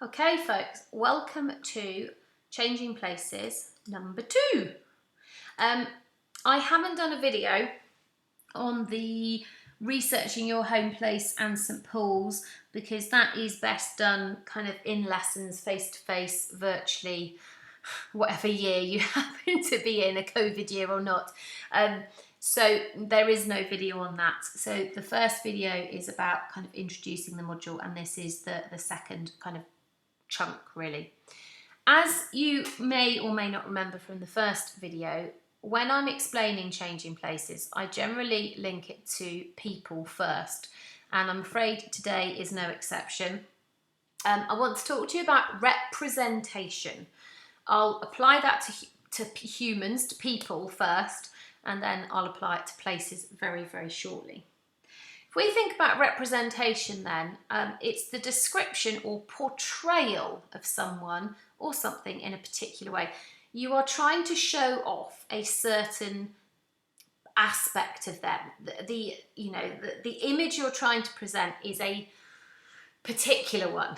Okay, folks, welcome to Changing Places number 2. I haven't done a video on the researching your home place and St Paul's because that is best done kind of in lessons, face-to-face, virtually, whatever year you happen to be in, a COVID year or not. So there is no video on that. So the first video is about kind of introducing the module, and this is the second kind of chunk, really. As you may or may not remember from the first video, when I'm explaining changing places, I generally link it to people first, and I'm afraid today is no exception. I want to talk to you about representation. I'll apply that to humans, to people first, and then I'll apply it to places very, very shortly. If we think about representation then, it's the description or portrayal of someone or something in a particular way. You are trying to show off a certain aspect of them. The image you're trying to present is a particular one.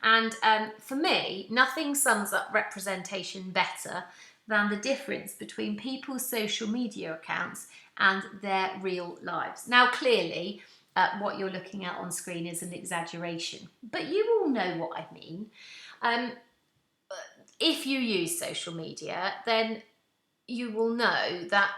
And for me, nothing sums up representation better than the difference between people's social media accounts and their real lives. Now, clearly, what you're looking at on screen is an exaggeration, but you all know what I mean. If you use social media, then you will know that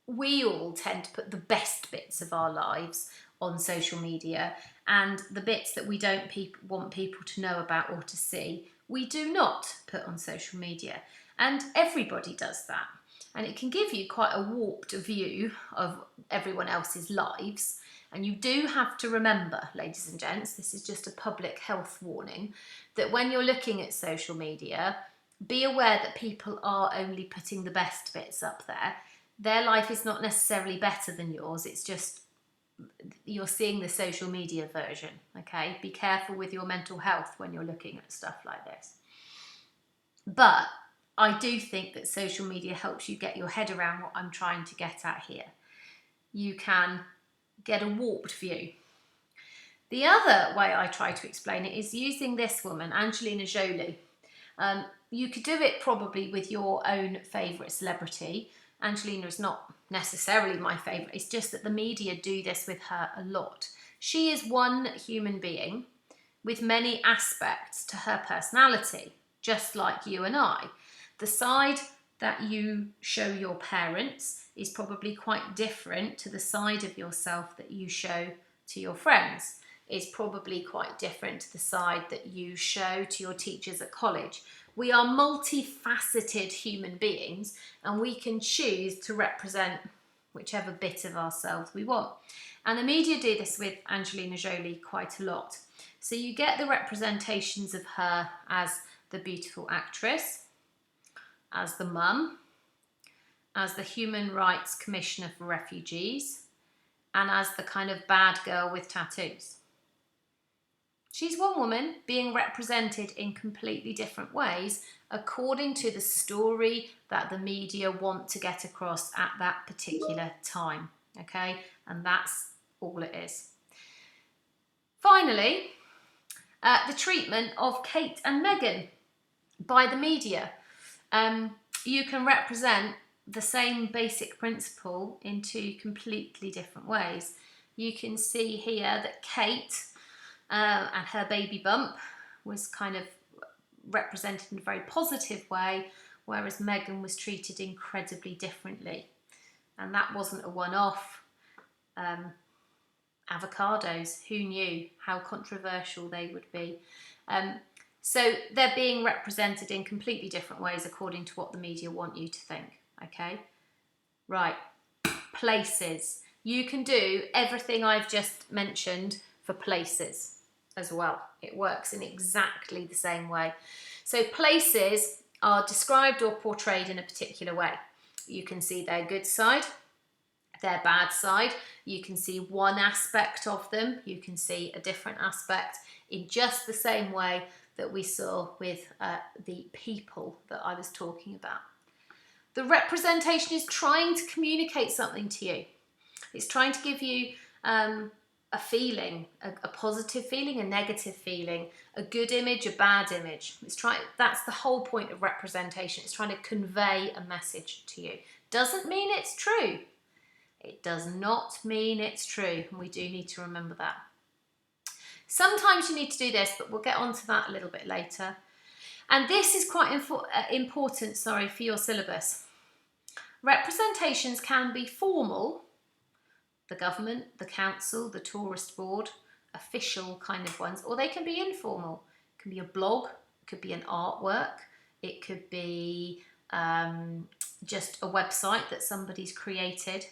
we all tend to put the best bits of our lives on social media, and the bits that we don't want people to know about or to see, we do not put on social media. And everybody does that. And it can give you quite a warped view of everyone else's lives. And you do have to remember, ladies and gents, this is just a public health warning, that when you're looking at social media, be aware that people are only putting the best bits up there. Their life is not necessarily better than yours. It's just you're seeing the social media version, okay? Be careful with your mental health when you're looking at stuff like this. But I do think that social media helps you get your head around what I'm trying to get at here. You can get a warped view. The other way I try to explain it is using this woman, Angelina Jolie. You could do it probably with your own favourite celebrity. Angelina is not necessarily my favourite, it's just that the media do this with her a lot. She is one human being with many aspects to her personality, just like you and I. The side that you show your parents is probably quite different to the side of yourself that you show to your friends. It's probably quite different to the side that you show to your teachers at college. We are multifaceted human beings, and we can choose to represent whichever bit of ourselves we want. And the media do this with Angelina Jolie quite a lot. So you get the representations of her as the beautiful actress, as the mum, as the Human Rights Commissioner for Refugees, and as the kind of bad girl with tattoos. She's one woman being represented in completely different ways according to the story that the media want to get across at that particular time, okay? And that's all it is. Finally, the treatment of Kate and Meghan by the media. You can represent the same basic principle in two completely different ways. You can see here that Kate and her baby bump was kind of represented in a very positive way, whereas Meghan was treated incredibly differently. And that wasn't a one-off. Avocados, who knew how controversial they would be? So they're being represented in completely different ways according to what the media want you to think, okay? Right, places. You can do everything I've just mentioned for places as well. It works in exactly the same way. So places are described or portrayed in a particular way. You can see their good side, their bad side. You can see one aspect of them. You can see a different aspect in just the same way that we saw with the people that I was talking about. The representation is trying to communicate something to you. It's trying to give you a feeling, a positive feeling, a negative feeling, a good image, a bad image. That's the whole point of representation. It's trying to convey a message to you. Doesn't mean it's true. It does not mean it's true, and we do need to remember that. Sometimes you need to do this, but we'll get onto that a little bit later. And this is quite important, for your syllabus. Representations can be formal, the government, the council, the tourist board, official kind of ones, or they can be informal. It can be a blog, it could be an artwork, it could be just a website that somebody's created.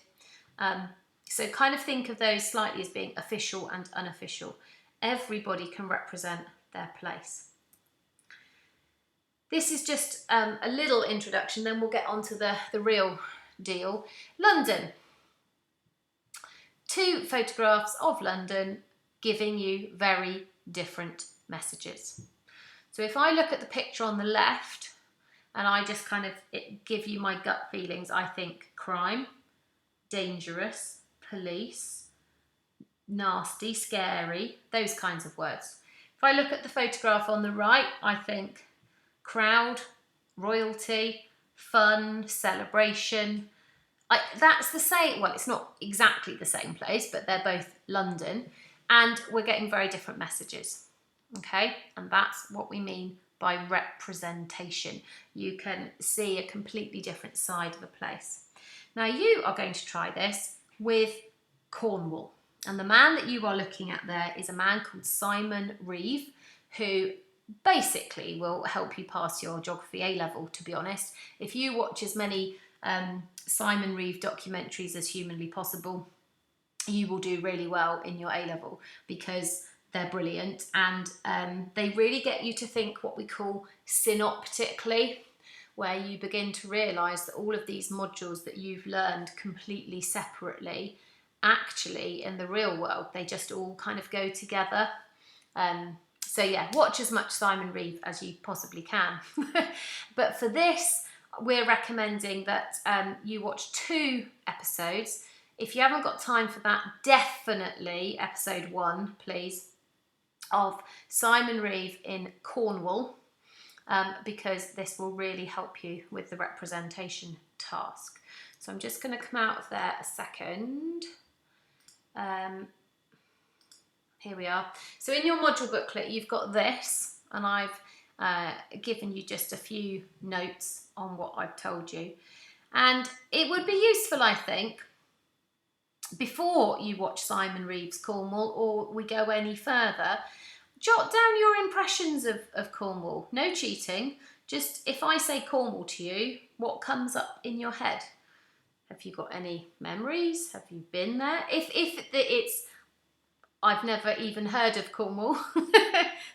So kind of think of those slightly as being official and unofficial. Everybody can represent their place. This is just a little introduction, then we'll get on to the real deal. London. 2 photographs of London giving you very different messages. So if I look at the picture on the left and I just kind of give you my gut feelings, I think crime, dangerous, police, nasty, scary, those kinds of words. If I look at the photograph on the right, I think crowd, royalty, fun, celebration. That's the same, well, it's not exactly the same place, but they're both London, and we're getting very different messages, okay? And that's what we mean by representation. You can see a completely different side of a place. Now, you are going to try this with Cornwall, and the man that you are looking at there is a man called Simon Reeve, who basically will help you pass your geography A-level, to be honest. If you watch as many Simon Reeve documentaries as humanly possible, you will do really well in your A-level because they're brilliant, and they really get you to think what we call synoptically, where you begin to realise that all of these modules that you've learned completely separately, actually in the real world, they just all kind of go together. So yeah, watch as much Simon Reeve as you possibly can. But for this, we're recommending that you watch 2 episodes. If you haven't got time for that, definitely episode 1, please, of Simon Reeve in Cornwall, because this will really help you with the representation task. So I'm just going to come out of there a second. Here we are. So in your module booklet, you've got this, and I've given you just a few notes on what I've told you. And it would be useful, I think, before you watch Simon Reeve's Cornwall or we go any further, jot down your impressions of Cornwall. No cheating. Just if I say Cornwall to you, what comes up in your head? Have you got any memories? Have you been there? If it's I've never even heard of Cornwall,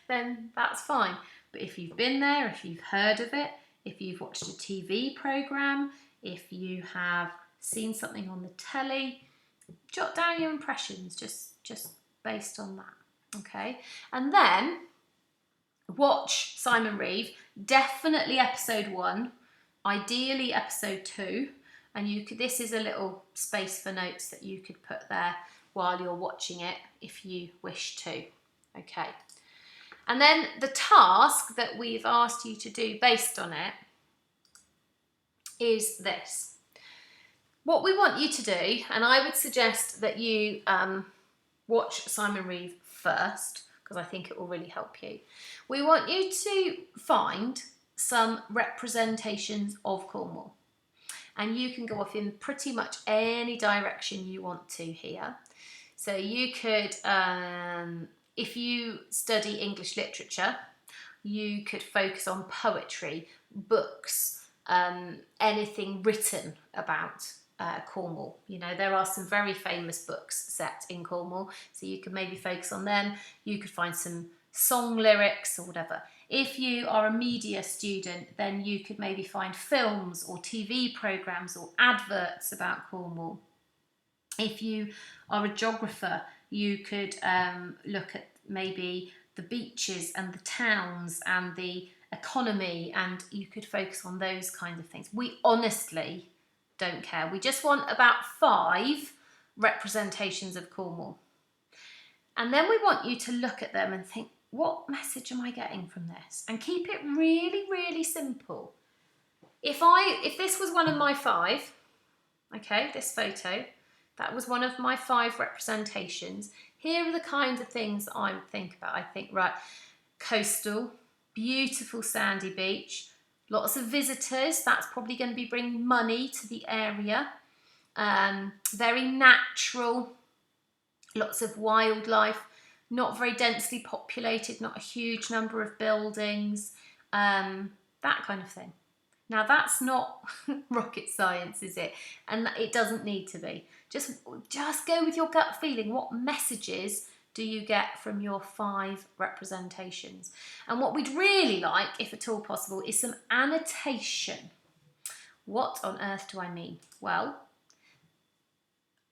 then that's fine. But if you've been there, if you've heard of it, if you've watched a TV programme, if you have seen something on the telly, jot down your impressions just based on that, okay? And then watch Simon Reeve, definitely episode 1, ideally episode 2, and this is a little space for notes that you could put there while you're watching it if you wish to, okay? And then the task that we've asked you to do based on it is this. What we want you to do, and I would suggest that you watch Simon Reeve first, because I think it will really help you. We want you to find some representations of Cornwall. And you can go off in pretty much any direction you want to here. So you could, if you study English literature, you could focus on poetry, books, anything written about Cornwall. You know, there are some very famous books set in Cornwall, so you could maybe focus on them. You could find some song lyrics or whatever. If you are a media student, then you could maybe find films or TV programmes or adverts about Cornwall. If you are a geographer, you could look at maybe the beaches and the towns and the economy, and you could focus on those kinds of things. We honestly don't care. We just want about 5 representations of Cornwall. And then we want you to look at them and think, what message am I getting from this? And keep it really, really simple. If this was one of my 5, okay, this photo, that was one of my 5 representations. Here are the kinds of things that I would think about. I think, right, coastal, beautiful sandy beach, lots of visitors, that's probably going to be bringing money to the area. Very natural, lots of wildlife, not very densely populated, not a huge number of buildings, that kind of thing. Now that's not rocket science, is it? And it doesn't need to be. Just go with your gut feeling. What messages do you get from your 5 representations? And what we'd really like, if at all possible, is some annotation. What on earth do I mean? Well,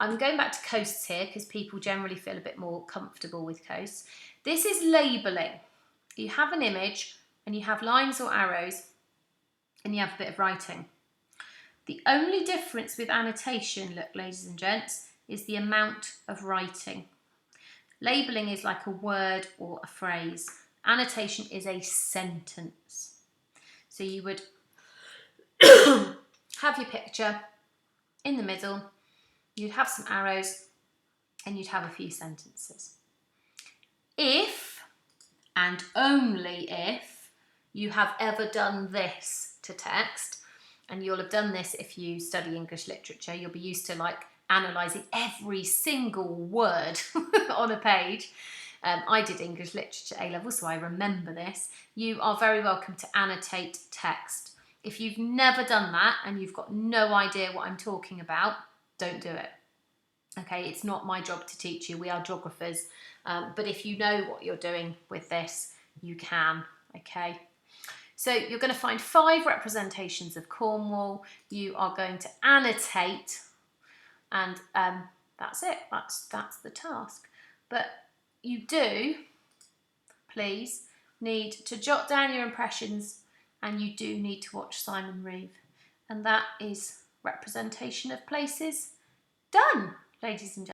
I'm going back to coasts here because people generally feel a bit more comfortable with coasts. This is labelling. You have an image and you have lines or arrows and you have a bit of writing. The only difference with annotation, look, ladies and gents, is the amount of writing. Labelling is like a word or a phrase. Annotation is a sentence. So you would have your picture in the middle, you'd have some arrows, and you'd have a few sentences. If, and only if, you have ever done this to text, and you'll have done this if you study English literature, you'll be used to like analysing every single word on a page. I did English literature A-level, so I remember this. You are very welcome to annotate text. If you've never done that and you've got no idea what I'm talking about, don't do it. Okay, it's not my job to teach you. We are geographers. But if you know what you're doing with this, you can. Okay. So you're going to find 5 representations of Cornwall. You are going to annotate, and that's it. That's the task. But you do, please, need to jot down your impressions, and you do need to watch Simon Reeve. And that is representation of places done, ladies and gentlemen.